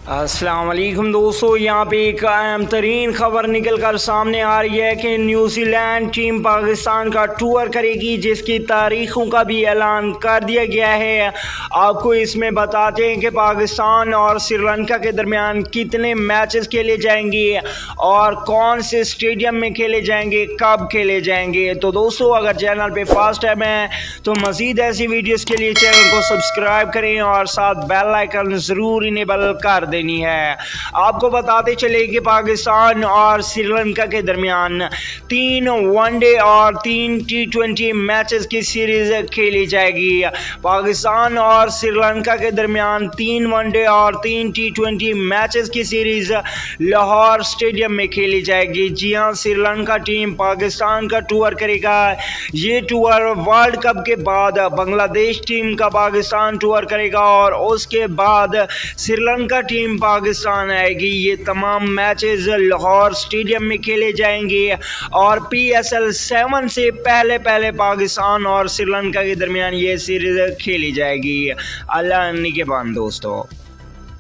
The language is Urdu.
السلام علیکم دوستو، یہاں پہ ایک اہم ترین خبر نکل کر سامنے آ رہی ہے کہ نیوزی لینڈ ٹیم پاکستان کا ٹور کرے گی، جس کی تاریخوں کا بھی اعلان کر دیا گیا ہے۔ آپ کو اس میں بتاتے ہیں کہ پاکستان اور سری لنکا کے درمیان کتنے میچز کھیلے جائیں گے اور کون سے اسٹیڈیم میں کھیلے جائیں گے، کب کھیلے جائیں گے۔ تو دوستو، اگر چینل پہ فرسٹ ٹائم ہے تو مزید ایسی ویڈیوز کے لیے چینل کو سبسکرائب کریں اور ساتھ بیل آئیکن ضرور انیبل کر دینی ہے۔ آپ کو بتاتے چلے کہ پاکستان اور سری لنکا کے درمیان 3 ون ڈے اور 3 T20 میچز کی سیریز کھیلی جائے گی۔ پاکستان اور سری لنکا کے درمیان 3 ون ڈے اور 3 T20 میچز کی سیریز لاہور اسٹیڈیم میں کھیلی جائے گی۔ جی ہاں، سری لنکا ٹیم پاکستان کا ٹور کرے گا۔ یہ ٹور ورلڈ کپ کے بعد بنگلہ دیش ٹیم کا پاکستان ٹور کرے گا اور اس کے بعد سری لنکا ٹیم پاکستان آئے گی۔ یہ تمام میچز لاہور اسٹیڈیم میں کھیلے جائیں گے اور PSL 7 سے پہلے پاکستان اور سری لنکا کے درمیان یہ سیریز کھیلی جائے گی۔ اللہ نگہبان دوستو۔